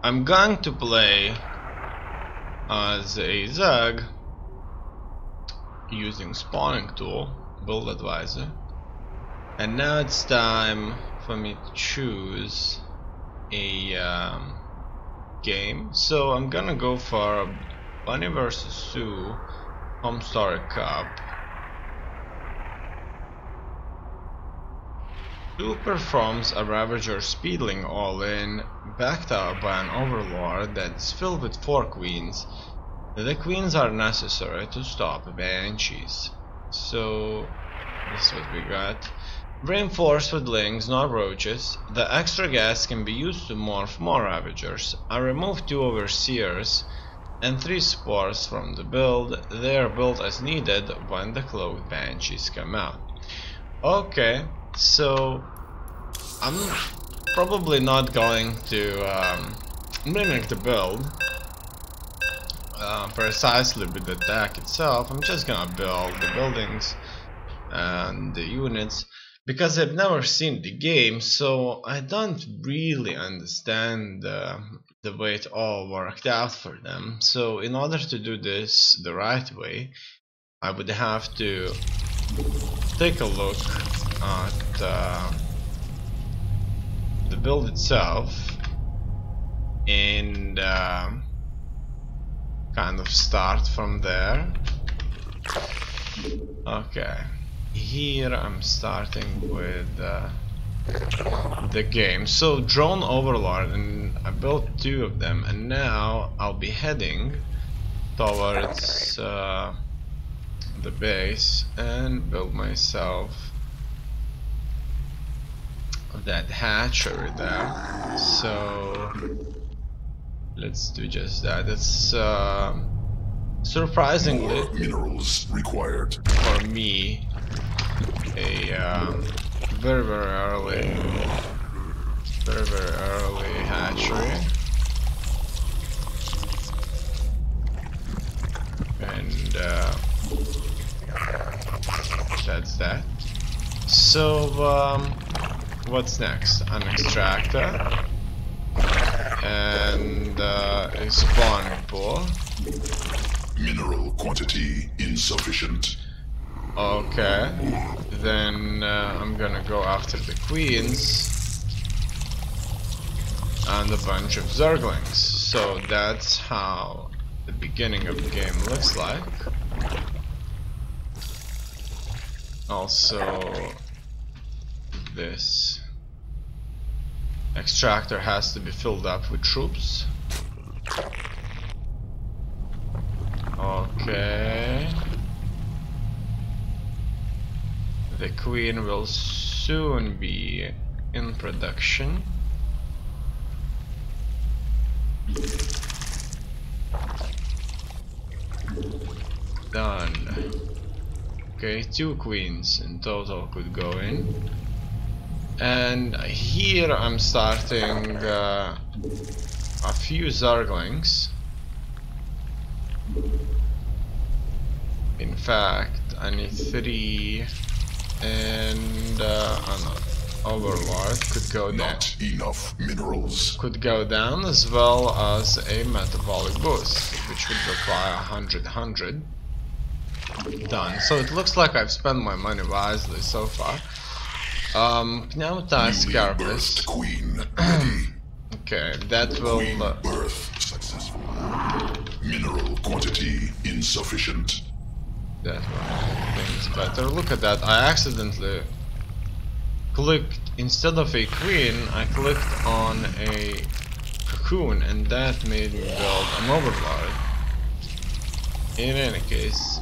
I'm going to play as a Zug using spawning tool, build advisor, and now it's time for me to choose a game. So I'm gonna go for Bunny vs. Sue Home Story Cup. Sue performs a Ravager speedling all-in, backed up by an Overlord that's filled with 4 queens. The queens are necessary to stop banshees. So this is what we got. Reinforced with lings, not roaches. The extra gas can be used to morph more Ravagers. I removed 2 Overseers and 3 Spores from the build. They are built as needed when the cloaked banshees come out. Okay, so I'm probably not going to mimic the build precisely with the attack itself. I'm just gonna build the buildings and the units because I've never seen the game, so I don't really understand the way it all worked out for them. So in order to do this the right way, I would have to take a look at the build itself and kind of start from there. Okay, here I'm starting with the game. So drone overlord, and I built 2 of them, and now I'll be heading towards the base and build myself that hatchery there. So let's do just that. It's surprisingly minerals required for me a very early hatchery, and that's that. So what's next? An extractor and a spawning pool. Mineral quantity insufficient. Okay, then I'm gonna go after the queens and a bunch of zerglings. So that's how the beginning of the game looks like. Also, this extractor has to be filled up with troops. Okay. The queen will soon be in production. Done. Okay, 2 queens in total could go in. And here I'm starting a few zerglings. In fact, I need 3, and an overlord could go down. Not enough minerals. Could go down, as well as a metabolic boost, which would require 100. Done. So it looks like I've spent my money wisely so far. Pneumatized carapace. Queen ready. Okay, that will Birth successful. Mineral quantity insufficient. that will make things better. Look at that, I accidentally clicked, instead of a queen, I clicked on a cocoon, and that made me build an overlord. In any case,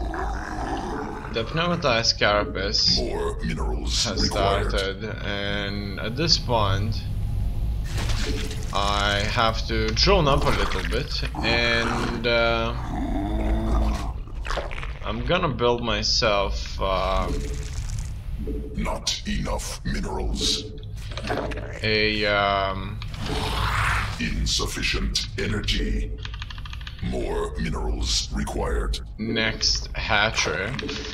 the pneumatized carapace More minerals has required. started, and at this point I have to drone up a little bit, and I'm gonna build myself Not enough minerals. a Insufficient energy. More minerals required. next hatchery.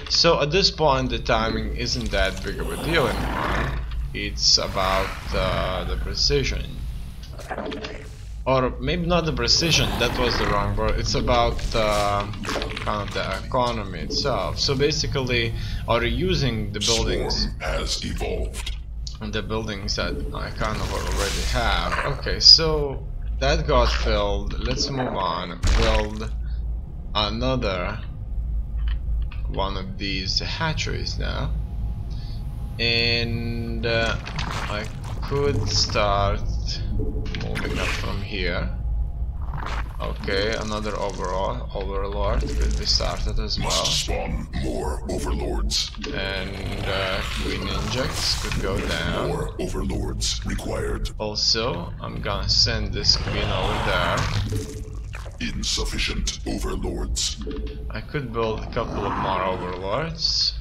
So at this point the timing isn't that big of a deal anymore. It's about the precision. or maybe not the precision, that was the wrong word. It's about kind of the economy itself. So basically, are using the buildings. Swarm has evolved. The buildings that I kind of already have. Okay, so that got filled. Let's move on. Build another one of these hatcheries now, and I could start moving up from here. Okay, another overlord could be started as well. Must spawn more overlords. And queen injects could go down. More overlords required. Also, I'm gonna send this queen over there. Insufficient overlords. I could build a couple of more overlords.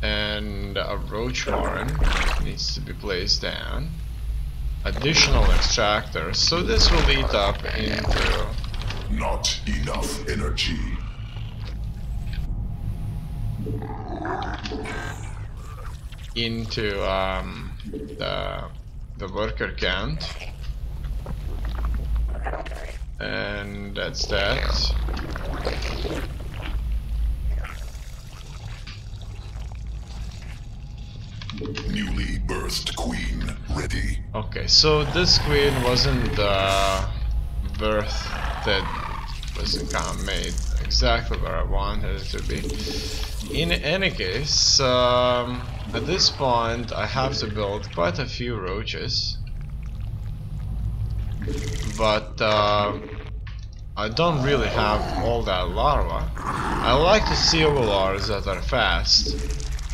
And a roach warren needs to be placed down. Additional extractors, so this will eat up into... Not enough energy. Into the worker count. And that's that. Newly birthed queen ready. Okay, so this queen wasn't birth that wasn't kind of made exactly where I wanted it to be. In any case, at this point I have to build quite a few roaches, but I don't really have all that larva. I like to see overlords that are fast.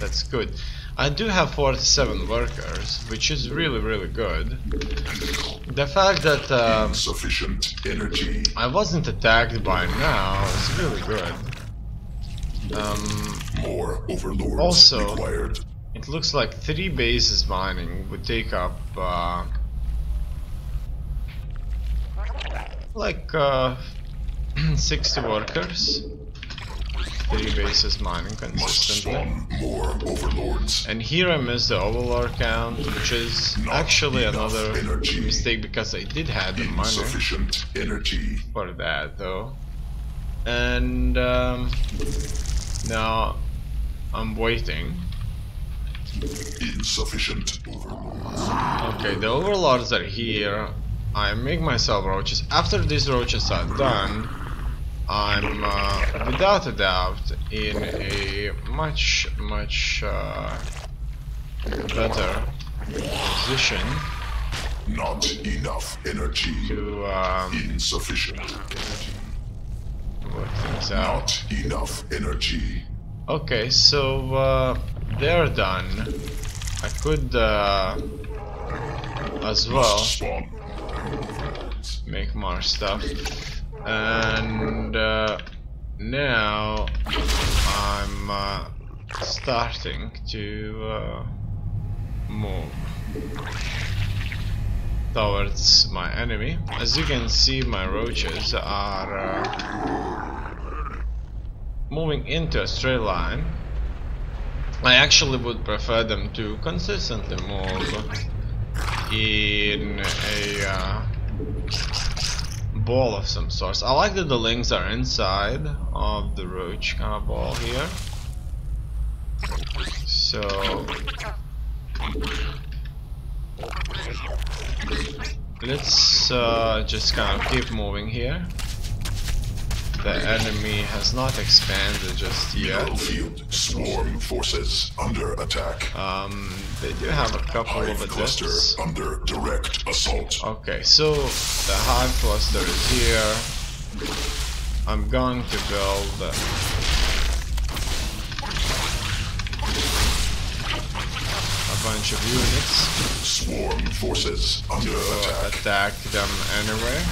That's good. I do have 47 workers, which is really good. The fact that insufficient energy. I wasn't attacked by now is really good. More overlords also, required. It looks like 3 bases mining would take up like 60 workers. 3 bases mining consistently. More overlords. And here I missed the overlord count, which is actually another mistake because I did have the money Insufficient energy for that though. And now I'm waiting. Insufficient overlords. Okay, the overlords are here. I make myself roaches. After these roaches are done, I'm without a doubt in a much better position. Not enough energy. To insufficient energy. work things out. Not enough energy. Okay, so they're done. I could as well make more stuff. And now I'm starting to move towards my enemy. As you can see, my roaches are moving into a straight line. I actually would prefer them to consistently move in a ball of some sort. I like that the links are inside of the roach kind of ball here. So let's just kind of keep moving here. The enemy has not expanded just yet. Field swarm forces under attack. They do have a couple of attacks. Under direct assault. Okay, so the hive cluster is here. I'm going to build a bunch of units. Swarm forces under attack them anyway.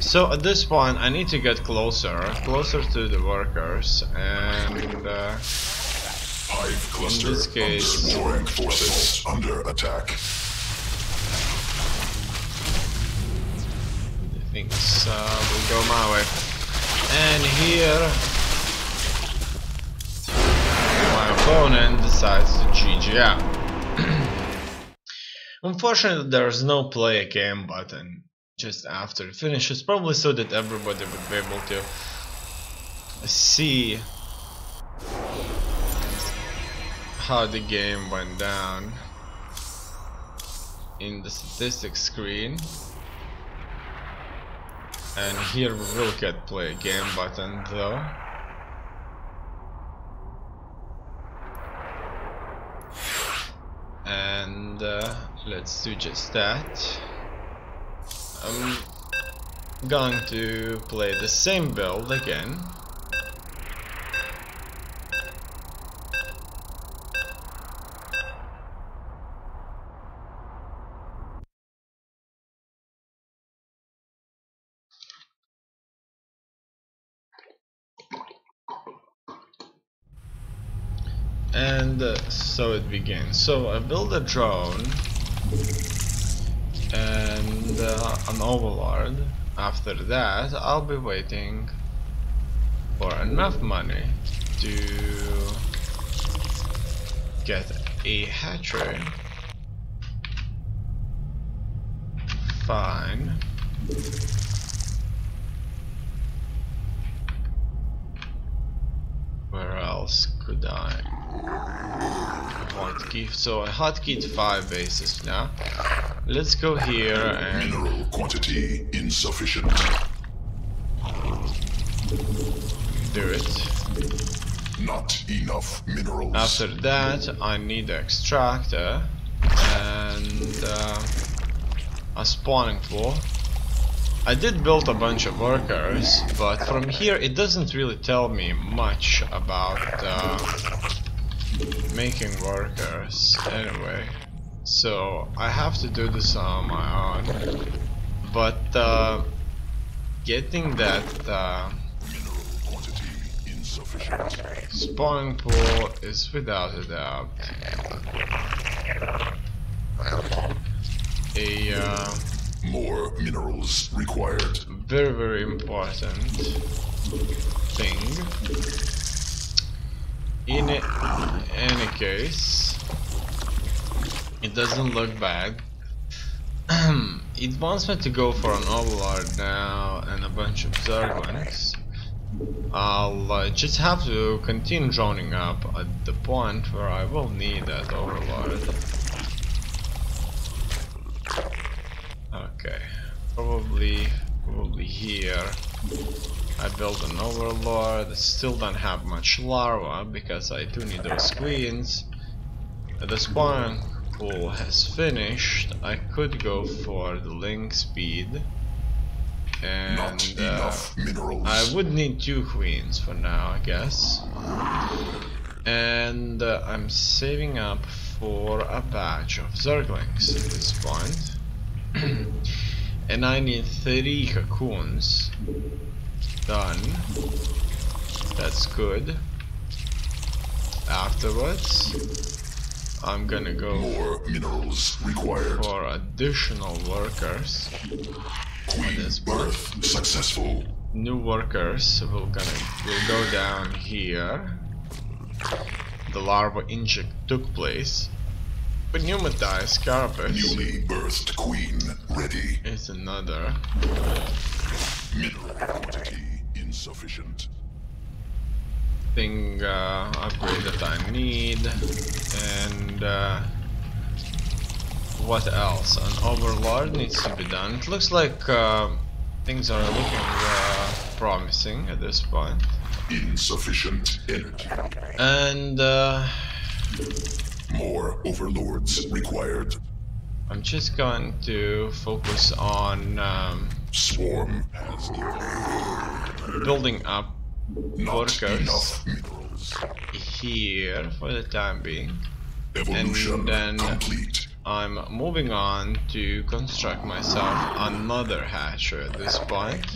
So at this point I need to get closer to the workers, and hive cluster in this case swarm forces under attack. Things will go my way. And here my opponent decides to GG out. Unfortunately, there's no play a game button. just after it finishes, probably so that everybody would be able to see how the game went down in the statistics screen. And here we will get play game button though. And let's do just that. I'm going to play the same build again. And so it begins. So I build a drone and an overlord. After that, I'll be waiting for enough money to get a hatchery. Fine. Where else could I hotkey? So I hotkeyed 5 bases now. Let's go here and Mineral quantity insufficient. do it. Not enough minerals. After that, I need an extractor and a spawning pool. I did build a bunch of workers, but from here it doesn't really tell me much about making workers anyway. So I have to do this on my own. But getting that Mineral quantity insufficient. spawning pool is without a doubt a More minerals required. very, very important thing. In any case, it doesn't look bad. It wants me to go for an overlord now and a bunch of zerglings. I'll just have to continue droning up at the point where I will need that overlord. Okay, probably here. I built an overlord. Still don't have much larva because I do need those queens. The spawn pool has finished. I could go for the link speed, and Not enough minerals. I would need 2 queens for now, I guess. And I'm saving up for a batch of zerglings at this point. And I need 3 cocoons done. That's good. Afterwards, I'm gonna go More minerals required. for additional workers. Queen birth successful. New workers will go down here. The larva inject took place. Pneumatized carapace Newly birthed queen ready. is another Mineral quantity insufficient. thing upgrade that I need. And what else? An overlord needs to be done. It looks like things are looking promising at this point. Insufficient energy. And More overlords required. I'm just going to focus on Swarm has evolved. building up Not workers enough minerals. here for the time being. Evolution then complete. I'm moving on to construct myself another hatcher at this point.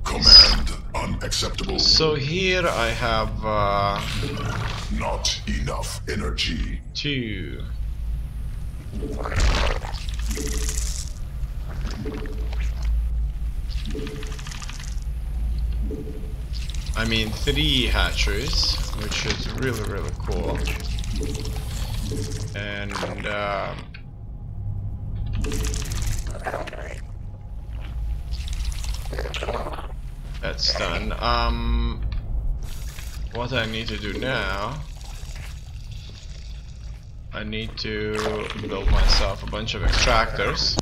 Command unacceptable. So here I have Not enough energy. 2. I mean 3 hatcheries, which is really, really cool. And that's done. What I need to do now, I need to build myself a bunch of extractors.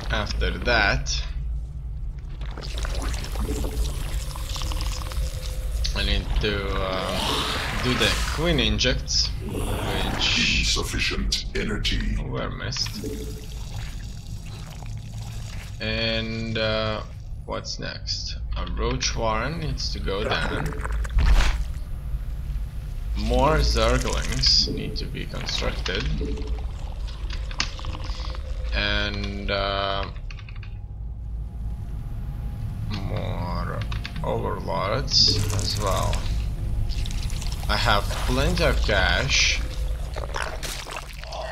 After that, I need to do the queen injects, which Insufficient energy. were missed. And what's next? A roach warren needs to go down. More zerglings need to be constructed. And more overlords as well. I have plenty of cash,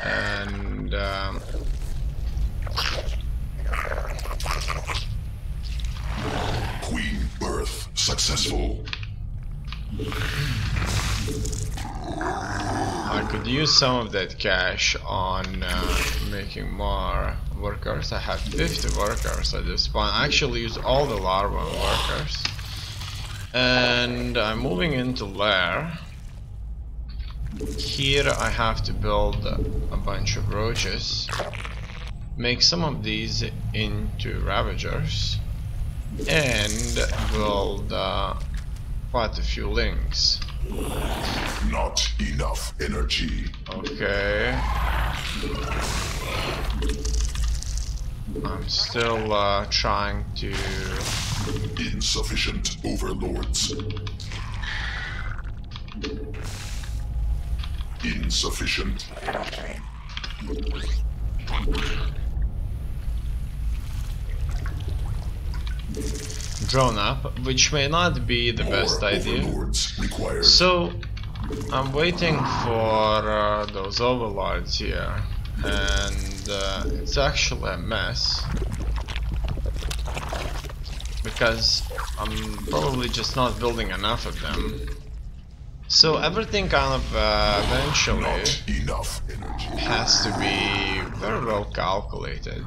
and Queen birth successful. I could use some of that cash on making more workers. I have 50 workers at this point. I actually use all the larva workers. And I'm moving into lair. Here I have to build a bunch of roaches. Make some of these into ravagers. And build quite a few lings. Not enough energy. Okay. I'm still trying to... Insufficient overlords. Insufficient. drone up, which may not be the best idea. So I'm waiting for those overlords here, and it's actually a mess because I'm probably just not building enough of them. So everything kind of eventually has to be very well calculated,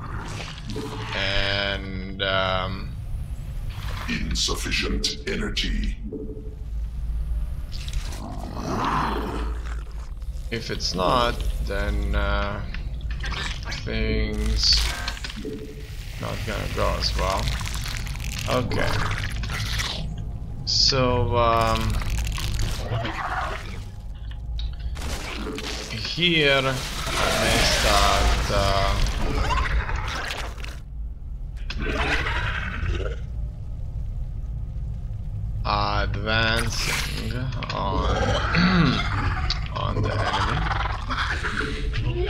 and insufficient energy. If it's not, then things not gonna go as well. Okay, so here I may start advancing on the enemy,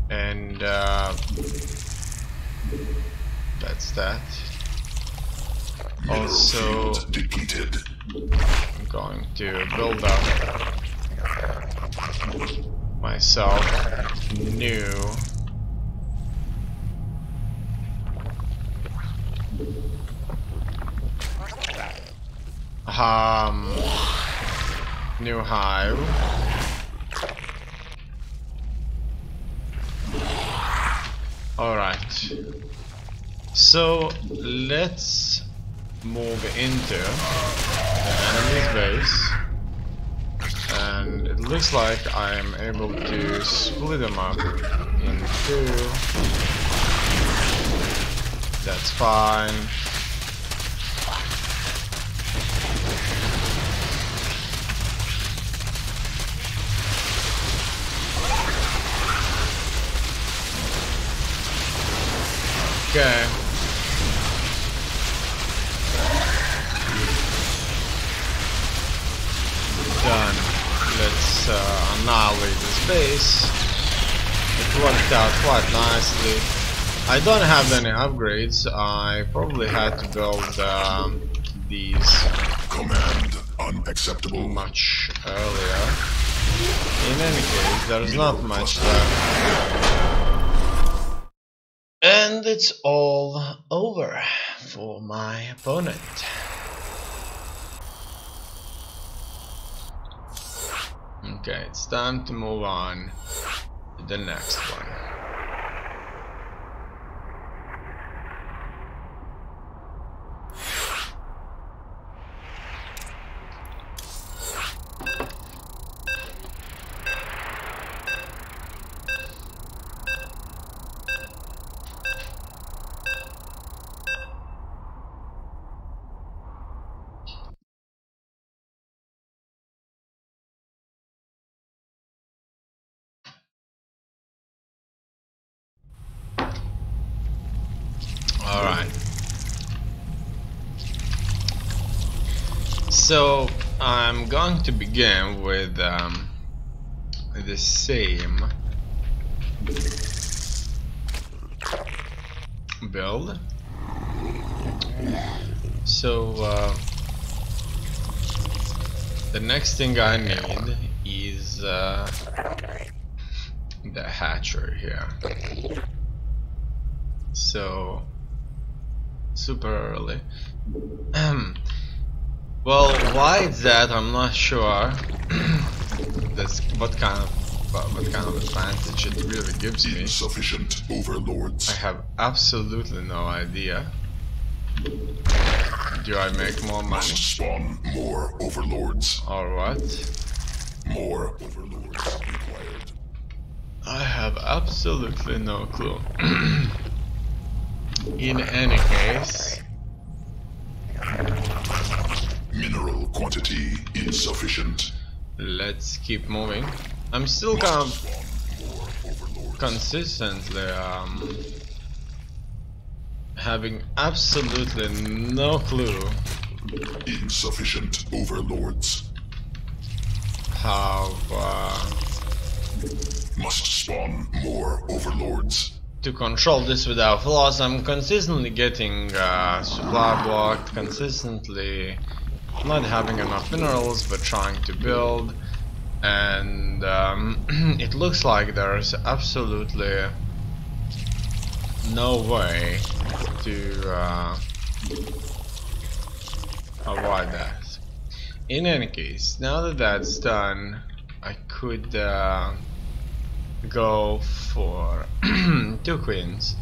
and that's that. Also, I'm going to build up myself new new hive. Alright, so let's move into the enemy's base, and it looks like I'm able to split them up in two. That's fine. Okay. Done. Let's annihilate this base. It worked out quite nicely. I don't have any upgrades. I probably had to build these command unacceptable much earlier. In any case, there's not much left. And it's all over for my opponent. Okay, it's time to move on the next one. Alright. So I'm going to begin with the same build. So the next thing I need is the hatcher here. So super early. Well, why it's that I'm not sure. That's what kind of advantage it really gives me. Insufficient overlords. I have absolutely no idea. Do I make more money? Must spawn more overlords. Or what? More overlords required. I have absolutely no clue. In any case, Mineral quantity insufficient. let's keep moving. I'm still kind of consistently having absolutely no clue Insufficient overlords. how Must spawn more overlords. to control this without flaws. I'm consistently getting supply blocked, consistently not having enough minerals but trying to build, and it looks like there's absolutely no way to avoid that. In any case, now that that's done, I could go for 2 queens.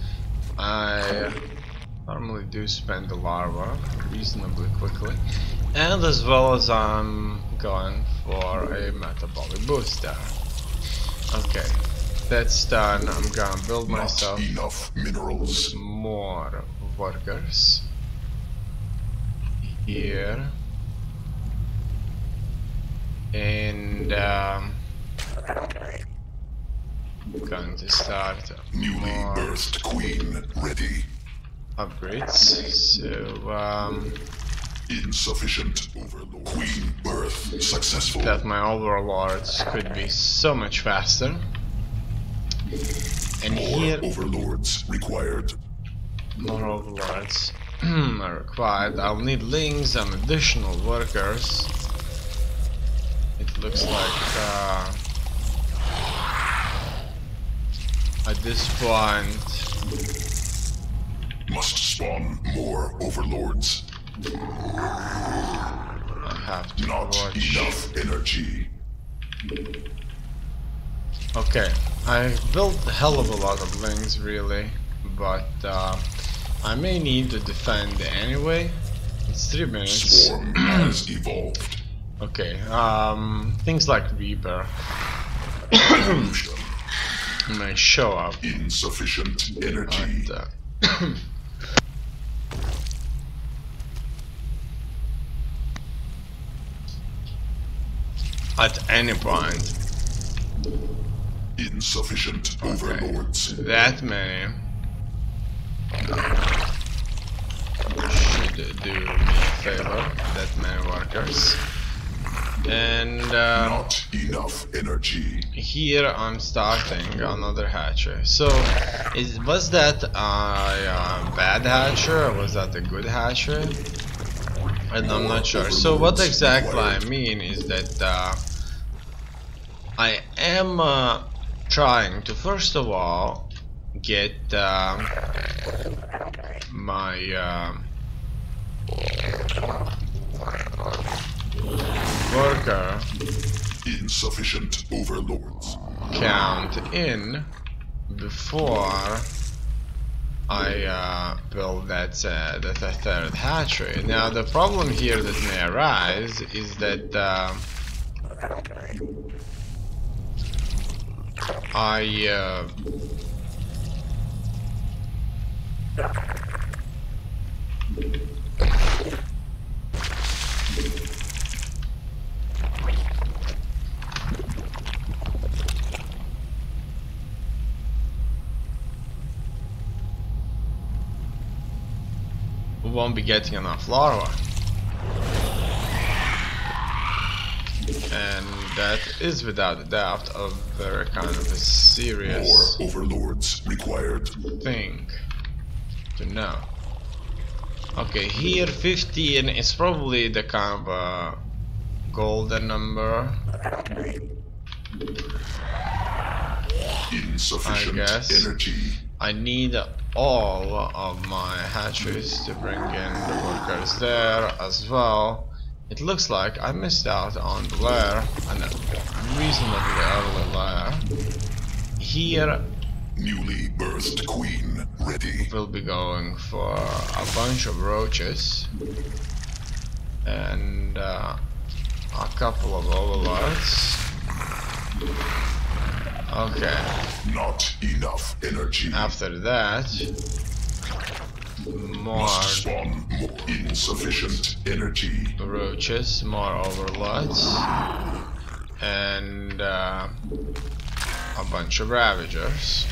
I normally do spend the larva reasonably quickly, and as well as I'm going for a metabolic booster. Okay, that's done. I'm gonna build myself Not enough minerals. more workers here, and going to start Newly more birthed queen ready. upgrades. So Insufficient overlord. Queen birth successful. that my overlords could be so much faster. And More here overlords required. more overlords are required. I'll need links and additional workers. It looks like at this point Must spawn more overlords. I have to Not watch. enough energy. Okay, I built a hell of a lot of links really, but I may need to defend anyway. It's 3 minutes. Swarm has evolved. Okay, things like Reaper Evolution. may show up Insufficient energy. at any point. Insufficient overlords. That many should do me a favor, that many workers. And Not enough energy. here I'm starting another hatcher. So was that a bad hatcher or was that a good hatcher? And I'm not sure. So what exactly I mean is that I am trying to first of all get my worker Insufficient overlords. count in before I build that third hatchery. Now the problem here that may arise is that we won't be getting enough larvae. And that is without a doubt a very kind of a serious More overlords required. thing to know. Okay, here 15 is probably the kind of a golden number. Insufficient I guess. energy. I need all of my hatcheries to bring in the workers there as well. It looks like I missed out on the lair, and a reasonably early lair. Here Newly birthed queen ready. we'll be going for a bunch of roaches and a couple of overlords. Okay. Not enough energy. After that, more Must spawn more. Insufficient energy. roaches, more overlords, and a bunch of ravagers.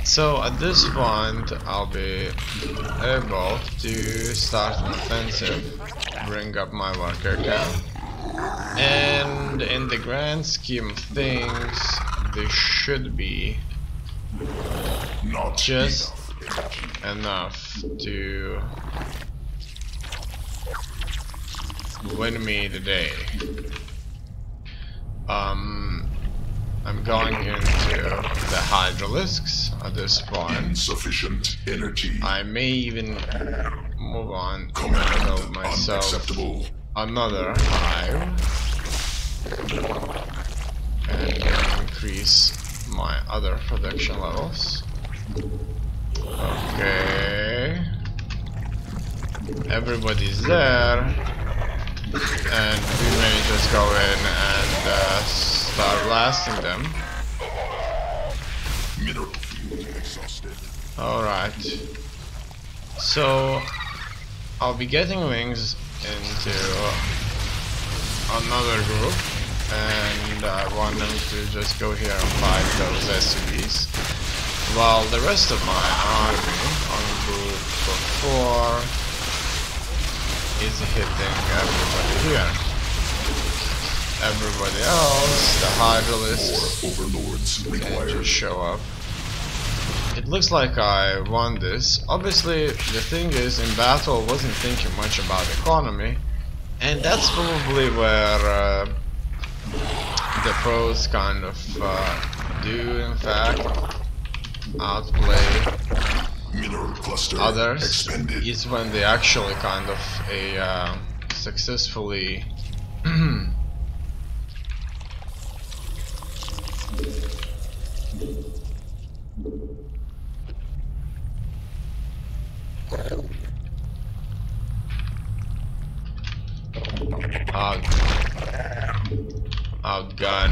So at this point I'll be able to start an offensive, bring up my worker count, and in the grand scheme of things this should be Not just enough energy. enough to win me the day. I'm going into the hydralisks at this point. Insufficient energy. I may even move on to Command build myself unacceptable. another hive and increase my other production levels. Okay, everybody's there, and we may just go in and start blasting them. Mineral fuel exhausted. Alright, so I'll be getting wings into another group, and I want them to just go here and fight those SUVs, while the rest of my army on group 4 is hitting everybody here. Everybody else, the hydralisks, More overlords can required. just show up. It looks like I won this. Obviously, the thing is, in battle, I wasn't thinking much about economy, and that's probably where the pros kind of do, in fact, outplay Mineral cluster others. expended. Is when they actually kind of successfully outgun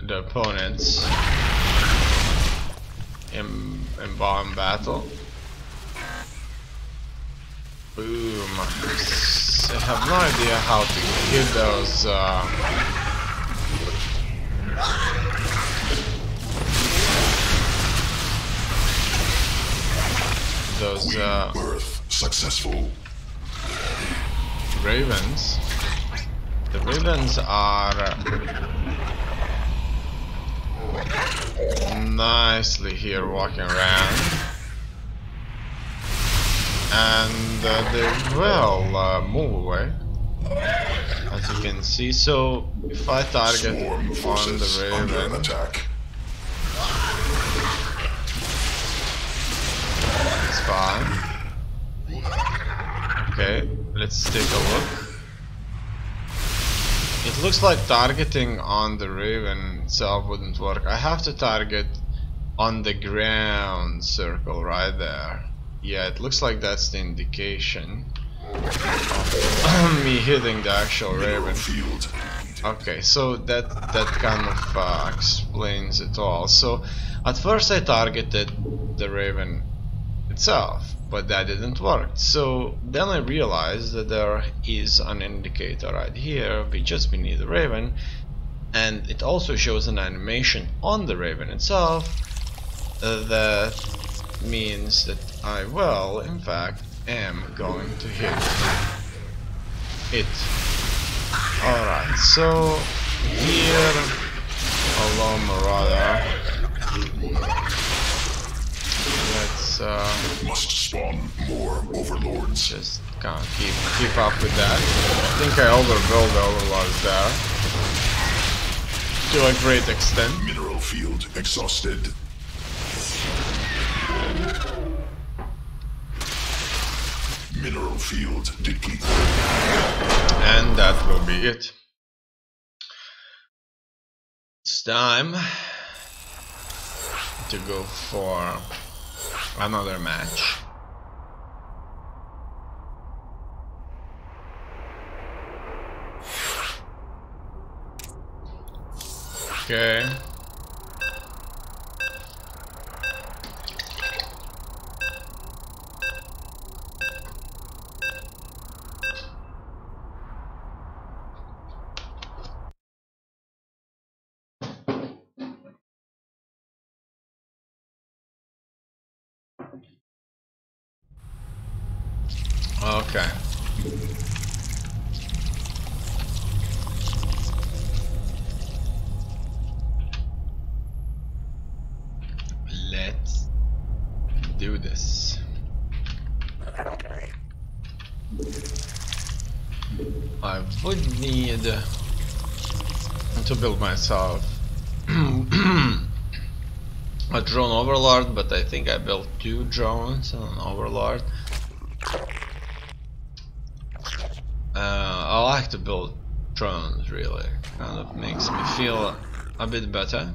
the opponents in bomb battle. Boom. I have no idea how to hit those Birth successful. ravens. The ravens are nicely here walking around, and they will move away, as you can see. So if I target Swarm on the forces under raven, attack. it's fine. Okay, let's take a look. It looks like targeting on the Raven itself wouldn't work. I have to target on the ground circle right there. Yeah, it looks like that's the indication of me hitting the actual Raven. Okay, so that kind of explains it all. So at first I targeted the Raven itself, but that didn't work. So then I realized that there is an indicator right here, just beneath the Raven, and it also shows an animation on the Raven itself. That means that I will, in fact, am going to hit it. Alright, so here, hello Marauder. Let's Must spawn more overlords. just kind of keep up with that. I think I overbuilt the overlords there to a great extent. Mineral field exhausted. Mineral field depleted. And that will be it. It's time to go for another match. Okay. Okay. Let's do this. I would need to build myself a drone overlord, but I think I built 2 drones and an overlord. I like to build drones, really. Kind of makes me feel a bit better,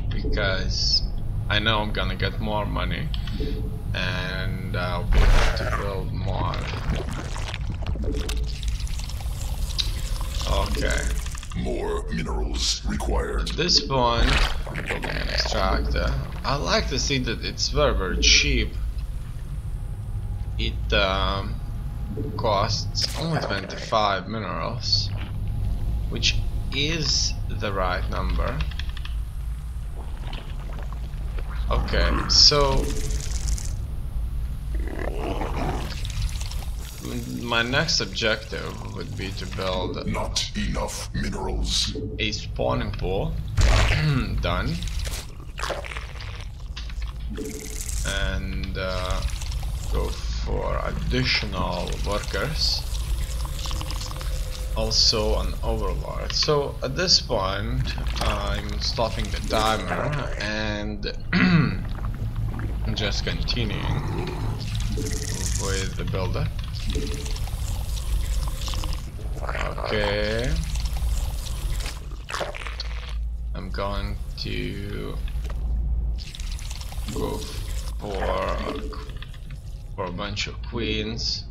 because I know I'm gonna get more money and I'll be able to build more. Okay. More minerals required. At this point, I'm building an extractor. I like to see that it's very cheap. It costs only 25 minerals, which is the right number. Okay, so my next objective would be to build Not enough minerals. a spawning pool. Done. And go for additional workers. Also an overlord. So at this point I'm stopping the timer and just continuing with the builder. Okay. I'm going to go for a bunch of queens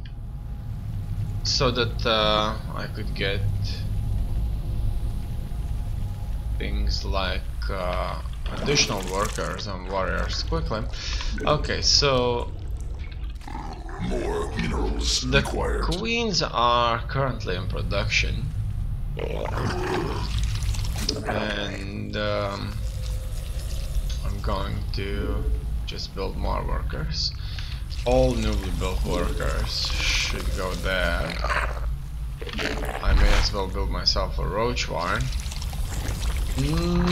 so that I could get things like additional workers and warriors quickly. Okay, so More minerals the required. queens are currently in production, and I'm going to just build more workers. All newly built workers should go there. I may as well build myself a roach warren.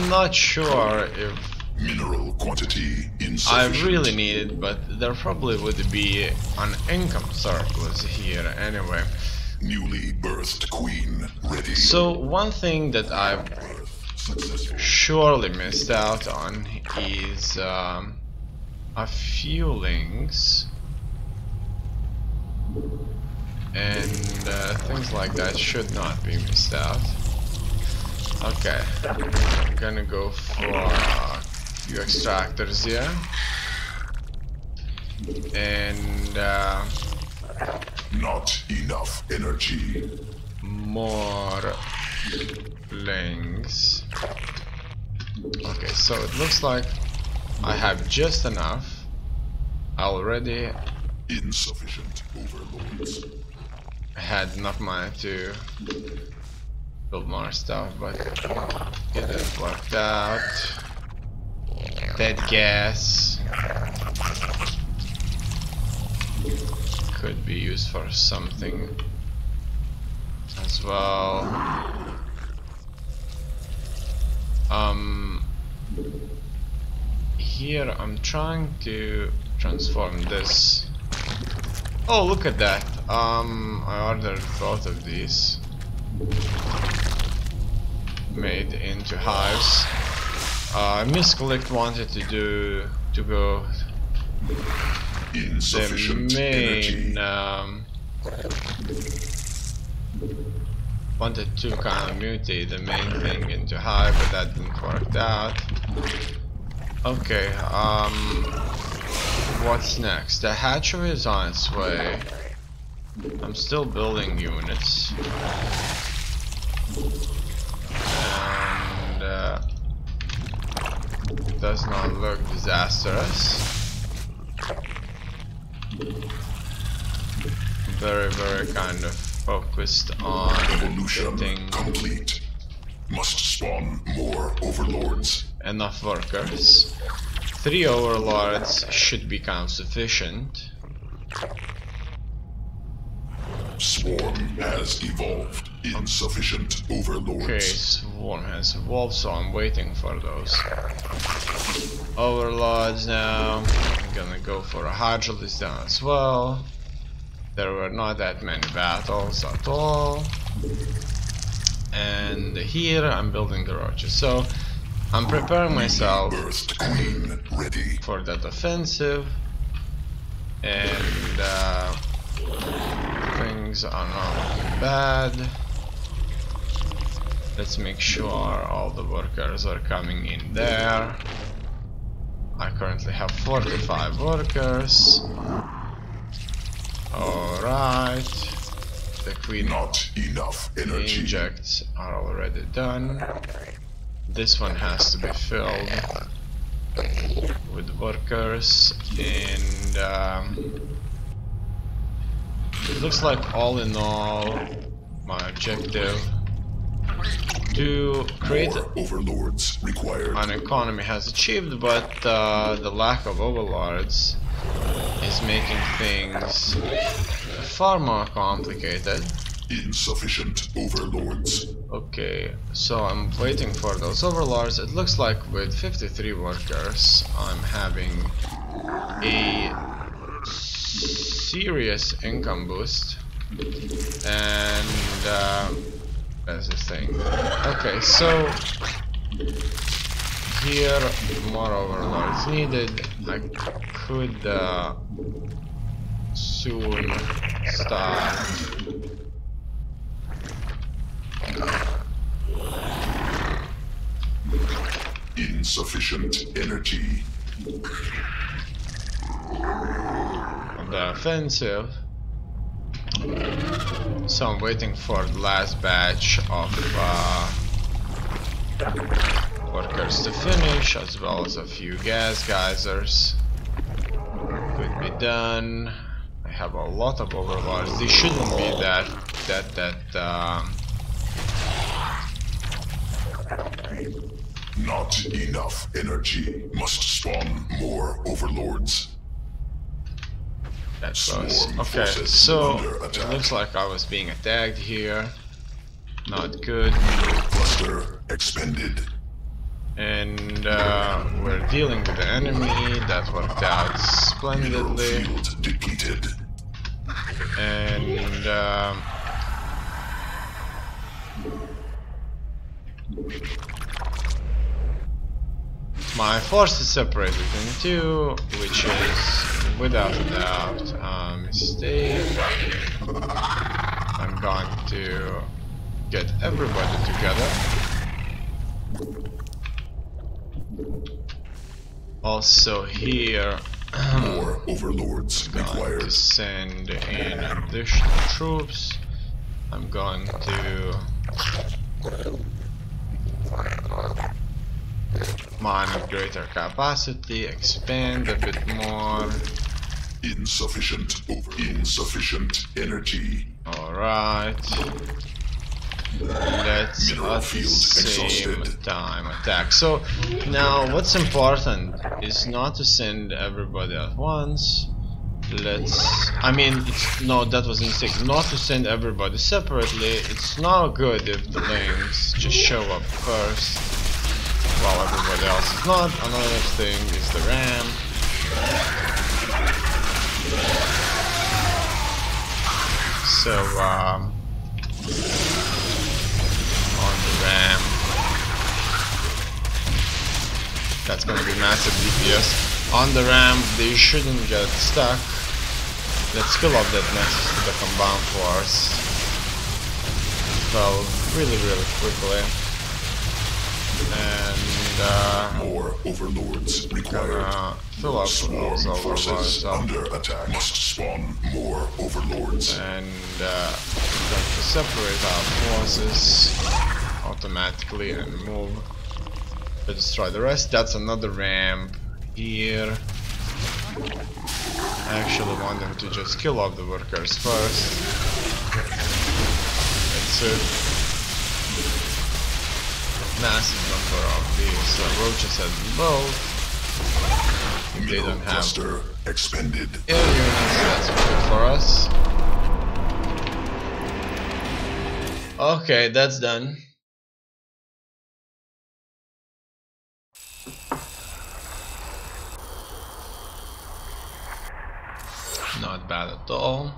Not sure if Mineral quantity I insufficient. really need it, but there probably would be an income surplus here anyway. Newly birthed queen ready. So one thing that I've Successful. surely missed out on is a few links and things like that should not be missed out. Okay, I'm gonna go for a few extractors here, and Not enough energy. more links. Okay, so it looks like I have just enough already. Insufficient overlords. I had enough money to build more stuff, but it didn't work out. Dead gas could be used for something as well. Here I'm trying to transform this. Oh, look at that. I ordered both of these made into hives. Misclicked, wanted to go Insufficient the energy. main wanted to kind of mutate the main thing into hive, but that didn't work out. Okay, what's next? The hatchery is on its way. I'm still building units. And it does not look disastrous. Very kind of focused on Evolution getting complete. Must spawn more overlords. enough workers. 3 overlords should be kind of sufficient. Swarm has evolved. Insufficient overlords. Okay, swarm has evolved, so I'm waiting for those overlords now. I'm gonna go for a hydrolysis down as well. There were not that many battles at all. And here I'm building the roaches. So I'm preparing myself Birthed queen ready. for that offensive. And things are not looking bad. Let's make sure all the workers are coming in there. I currently have 45 workers. Alright. The queen Not enough energy. injects are already done. This one has to be filled with workers, and it looks like all in all my objective to create More overlords required. an economy has achieved, but the lack of overlords is making things far more complicated. Insufficient overlords. Okay, so I'm waiting for those overlords. It looks like with 53 workers I'm having a serious income boost, and that's the thing. Okay, so here more overlords needed. I could soon start Insufficient energy. the offensive. So I'm waiting for the last batch of workers to finish, as well as a few gas geysers. Could be done. I have a lot of overlords. They shouldn't be that Not enough energy. Must spawn more overlords. close. Okay, so it looks like I was being attacked here. Not good. Cluster expended. And we're dealing with the enemy. That worked out Mineral splendidly. field depleted. And My force is separated in two, which is without a doubt a mistake. I'm going to get everybody together. Also here, More overlords I'm going required. to send in additional troops. I'm going to mine at greater capacity, expand a bit more. Insufficient energy. Alright. Let's Mineral at the field same exhausted. time attack. So now what's important is not to send everybody at once. No, that was a mistake. Not to send everybody separately. It's not good if the links just show up first while everybody else is not. Another thing is the RAM. So on the RAM, that's gonna be massive DPS. On the RAM, they shouldn't get stuck. Let's fill up that nexus to the compound force. Well, really quickly. And More overlords required. fill up Swarm those forces overlords up. under attack. Must spawn more overlords. And going to separate our forces automatically and move to destroy the rest. That's another ramp here. I actually want them to just kill off the workers first. That's it. Massive number of these roaches as well. They don't have Cluster expended. air units, that's good for us. Okay, that's done. Not bad at all.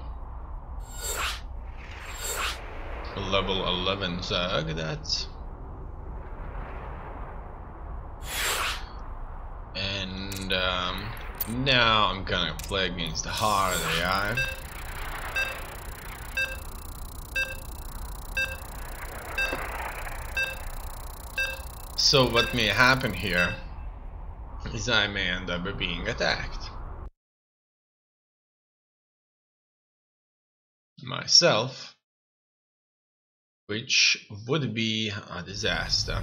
Level 11 Zerg, that's. And now I'm gonna play against the hard AI. So what may happen here is I may end up being attacked myself, which would be a disaster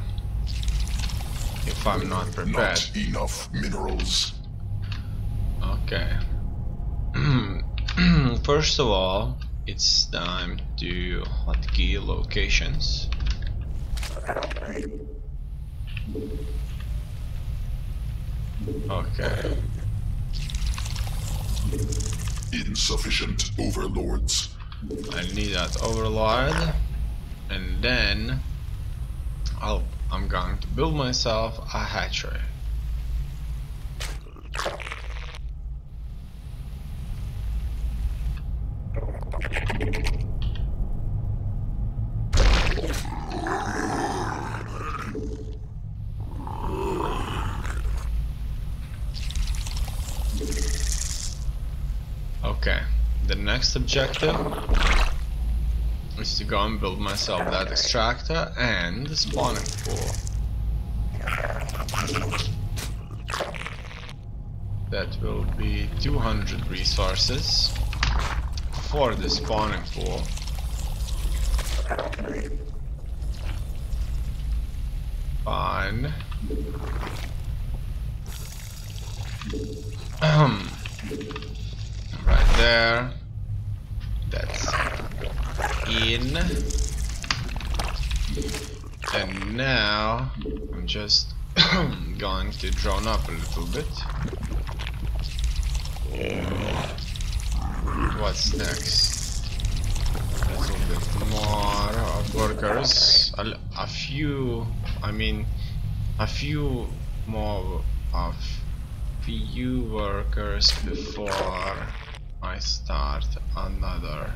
if I'm not prepared. Not enough minerals. Okay. First of all, it's time to hotkey locations. Okay. Insufficient overlords. I need that overlord, and then I'm going to build myself a hatchery. Okay, the next objective is to go and build myself that extractor and the spawning pool. That will be 200 resources for the spawning pool. Fine. Right there. That's in. And now I'm just going to drone up a little bit. What's next? A little bit more of workers. A few more of few workers before I start another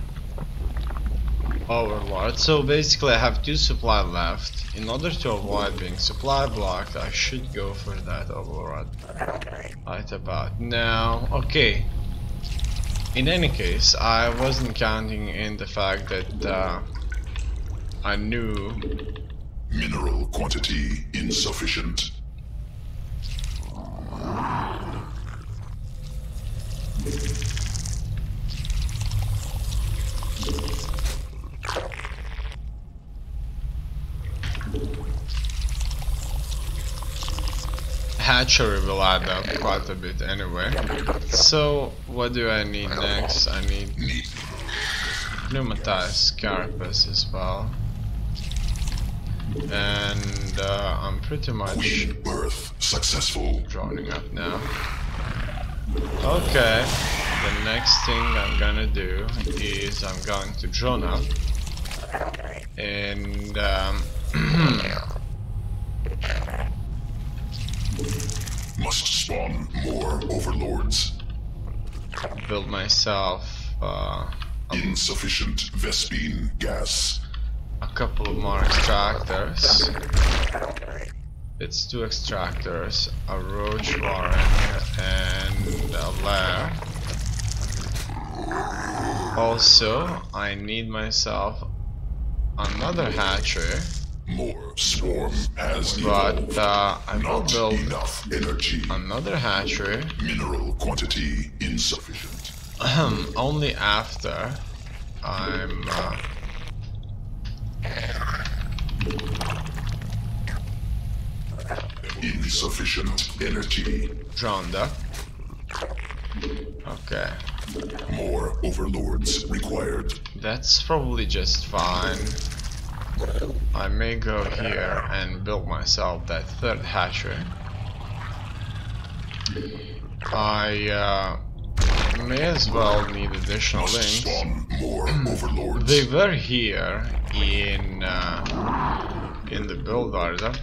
overlord. So basically I have 2 supply left. In order to avoid being supply blocked, I should go for that overlord right about now. Okay. In any case, I wasn't counting in the fact that I knew Mineral quantity insufficient. hatchery will add up quite a bit anyway. So what do I need next? I need pneumatized carapace as well. And I'm pretty much Queen birth successful. droning up now. Okay, the next thing I'm gonna do is I'm going to drone up and Must spawn more overlords. build myself Insufficient Vespine gas. a couple of more extractors. It's 2 extractors, a roach warren and a lair. Also, I need myself another hatchery, More swarm has but I will not build enough energy. another hatchery Mineral quantity insufficient. only after I'm Insufficient energy. drowned up. Okay, More overlords required. that's probably just fine. I may go here and build myself that 3rd hatchery. I may as well need additional Must links. spawn more overlords. They were here in the build order.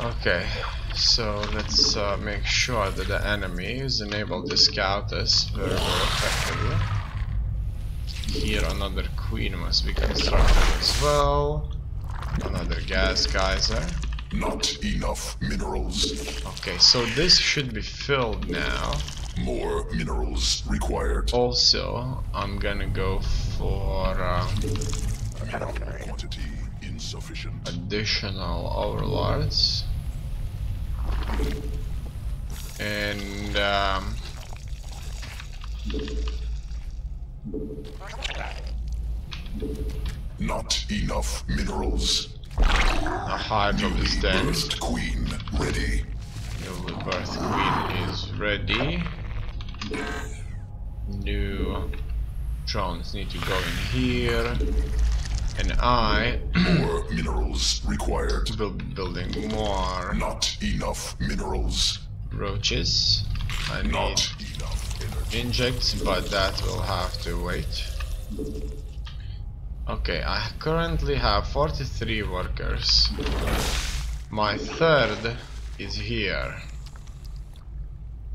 Okay, so let's make sure that the enemy is enabled to scout us very, very effectively. Here another queen must be constructed as well. Another gas geyser. Not enough minerals. Okay, so this should be filled now. More minerals required. Also, I'm gonna go for Quantity insufficient. additional overlords. And Not enough minerals. a hydro is dead. Birthed queen ready. Newly birthed queen is ready. New drones need to go in here. And I More minerals required. will be building more Not enough minerals. roaches. I need Not enough energy. injects, but that will have to wait. Okay, I currently have 43 workers. My 3rd is here.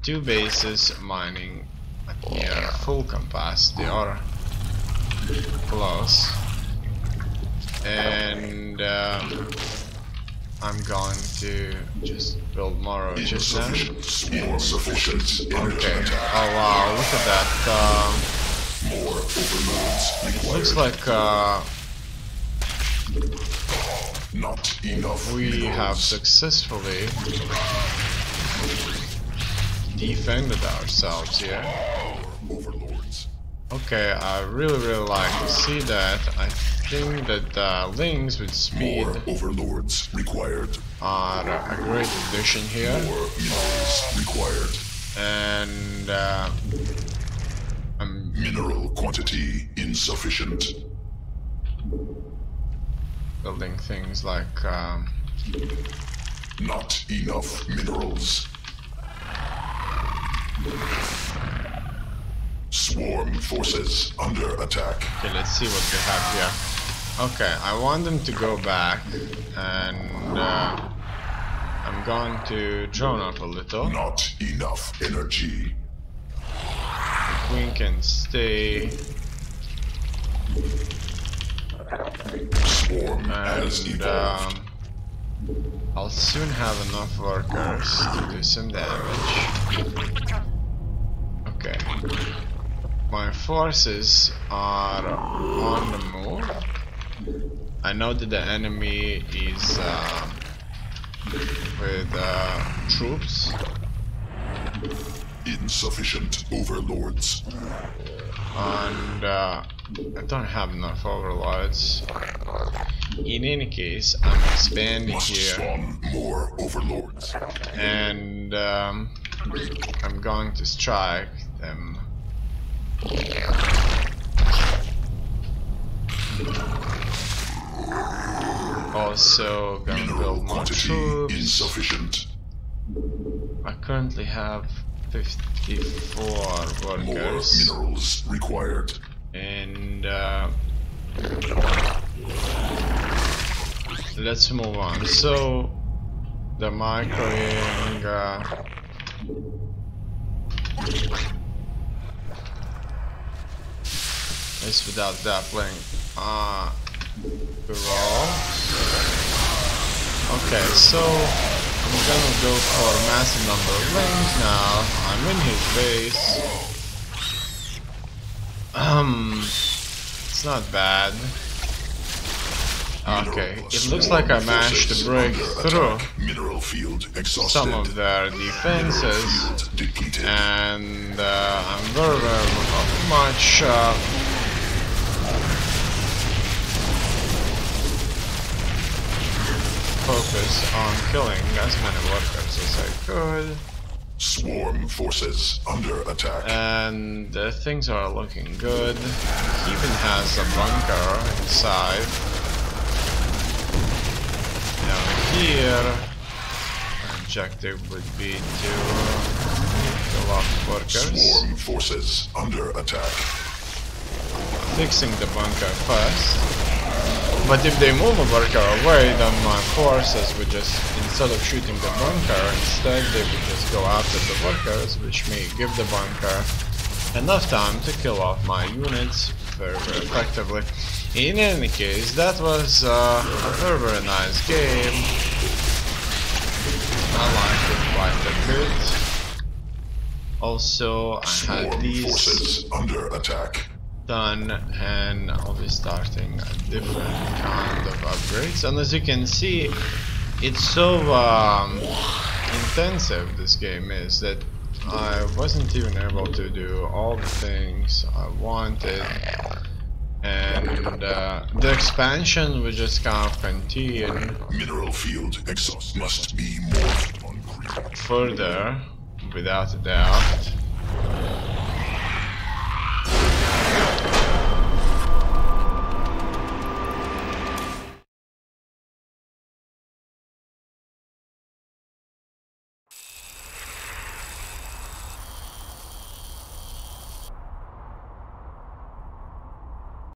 2 bases mining at near full capacity or close. And I'm going to just build more roaches now. Insufficient energy. Okay. Oh wow, look at that. More overlords required. Looks like Not enough we minerals. have successfully defended ourselves here. Overlords. Okay, I really like to see that. I think that links with speed More overlords required. are a great addition here. More minerals required. And I'm Mineral quantity insufficient. building things like Not enough minerals. Swarm forces under attack. okay, let's see what we have here. Okay, I want them to go back, and I'm going to drone up a little. Not enough energy. The queen can stay. Swarm has And evolved. I'll soon have enough workers to do some damage. Okay. My forces are on the move. I know that the enemy is with troops. Insufficient overlords. And I don't have enough overlords. In any case, I'm expanding Must here. spawn more overlords. And I'm going to strike them. Also gonna Mineral build more quantity troops. insufficient. I currently have 54 More workers. minerals required. And let's move on. So the microing is without doubling roll. Okay, so I'm gonna go for a massive number of lanes now. I'm in his base. It's not bad. Okay, it looks like I managed to break through Mineral field exhausted. some of their defenses, Field depleted. and I'm very much focused on killing as many workers as I could. Swarm forces under attack. And things are looking good. He even has a bunker inside. Now here, objective would be to kill off workers. Swarm forces under attack. Fixing the bunker first. But if they move a worker away, then my forces would just, instead of shooting the bunker, instead they would just go after the workers, which may give the bunker enough time to kill off my units very effectively. In any case, that was a very nice game. I liked it quite a bit. Also, I had Swarm these forces under attack. done, and I'll be starting a different kind of upgrades. And as you can see, it's so intensive, this game is, that I wasn't even able to do all the things I wanted. And the expansion would just kind of continue Mineral field exhaust must be more concrete. further, without a doubt.